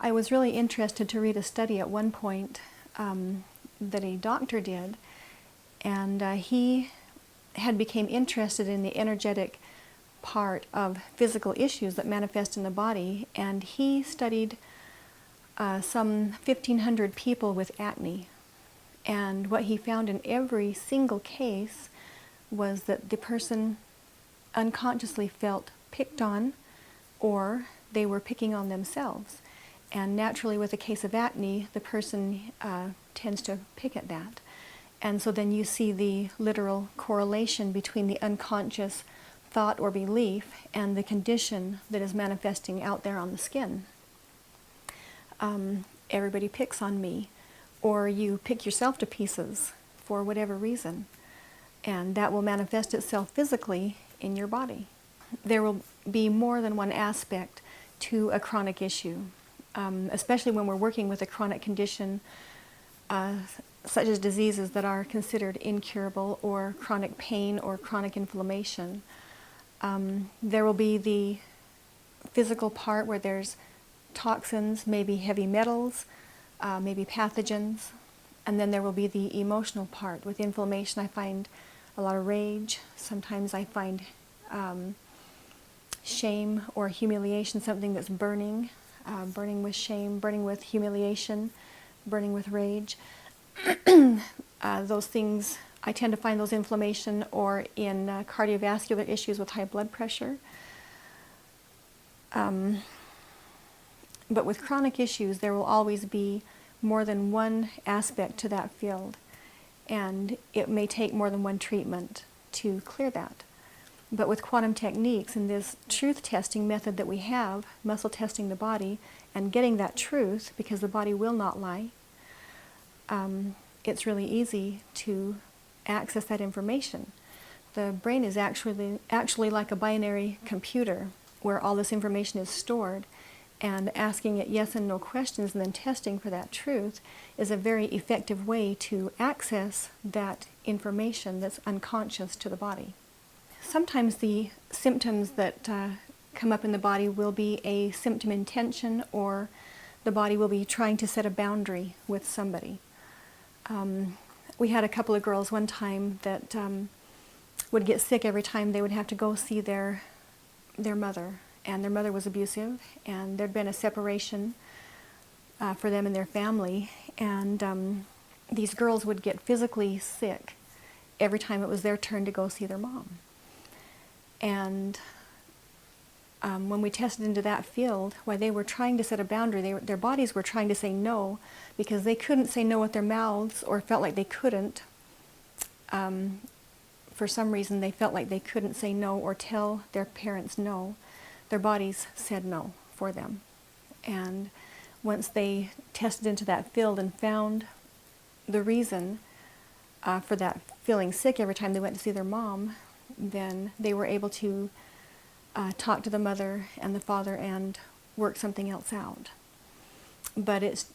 I was really interested to read a study at one point that a doctor did, and he had become interested in the energetic part of physical issues that manifest in the body, and he studied some 1,500 people with acne. And what he found in every single case was that the person unconsciously felt picked on, or they were picking on themselves. And naturally, with a case of acne, the person tends to pick at that. And so then you see the literal correlation between the unconscious thought or belief and the condition that is manifesting out there on the skin. Everybody picks on me, or you pick yourself to pieces for whatever reason, and that will manifest itself physically in your body. There will be more than one aspect to a chronic issue, especially when we're working with a chronic condition such as diseases that are considered incurable, or chronic pain or chronic inflammation. There will be the physical part where there's toxins, maybe heavy metals, maybe pathogens, and then there will be the emotional part. With inflammation, I find a lot of rage. Sometimes I find shame or humiliation, something that's burning, burning with shame, burning with humiliation, burning with rage. Those things, I tend to find those inflammation or in cardiovascular issues with high blood pressure. But with chronic issues, there will always be more than one aspect to that field, and it may take more than one treatment to clear that. But with quantum techniques and this truth testing method that we have, muscle testing the body and getting that truth, because the body will not lie, it's really easy to access that information. The brain is actually like a binary computer where all this information is stored, and asking it yes and no questions and then testing for that truth is a very effective way to access that information that's unconscious to the body. Sometimes the symptoms that come up in the body will be a symptom intention, or the body will be trying to set a boundary with somebody. We had a couple of girls one time that would get sick every time they would have to go see their mother, and their mother was abusive, and there'd been a separation for them and their family, and these girls would get physically sick every time it was their turn to go see their mom. And when we tested into that field, while they were trying to set a boundary, their bodies were trying to say no, because they couldn't say no with their mouths, or felt like they couldn't. For some reason, they felt like they couldn't say no or tell their parents no. Their bodies said no for them. And once they tested into that field and found the reason for that feeling sick every time they went to see their mom, then they were able to talk to the mother and the father and work something else out. But it's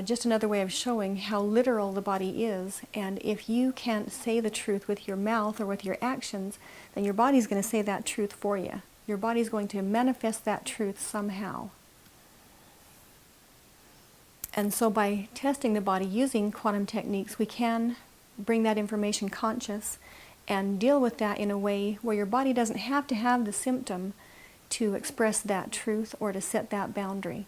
just another way of showing how literal the body is, and if you can't say the truth with your mouth or with your actions, then your body's going to say that truth for you. Your body's going to manifest that truth somehow. And so by testing the body using quantum techniques, we can bring that information conscious and deal with that in a way where your body doesn't have to have the symptom to express that truth or to set that boundary.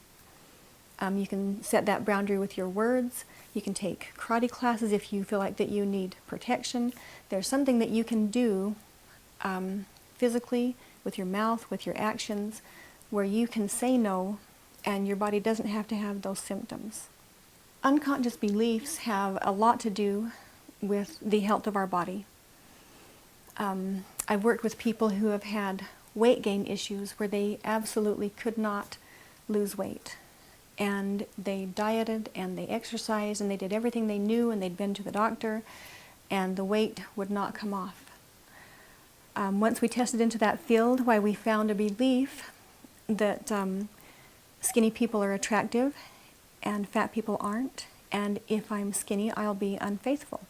You can set that boundary with your words. You can take karate classes if you feel like that you need protection. There's something that you can do physically, with your mouth, with your actions, where you can say no and your body doesn't have to have those symptoms. Unconscious beliefs have a lot to do with the health of our body. I've worked with people who have had weight gain issues where they absolutely could not lose weight. And they dieted and they exercised and they did everything they knew, and they'd been to the doctor, and the weight would not come off. Once we tested into that field, why we found a belief that skinny people are attractive and fat people aren't, and if I'm skinny, I'll be unfaithful.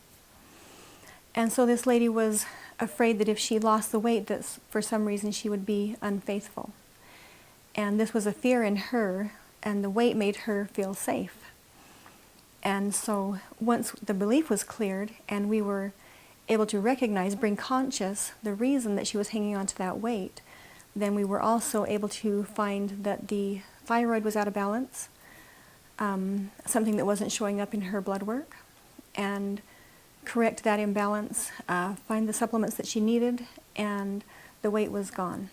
And so this lady was afraid that if she lost the weight, that for some reason she would be unfaithful. And this was a fear in her and the weight made her feel safe. And so once the belief was cleared and we were able to recognize, bring conscious the reason that she was hanging on to that weight, then we were also able to find that the thyroid was out of balance, something that wasn't showing up in her blood work, and correct that imbalance, find the supplements that she needed, and the weight was gone.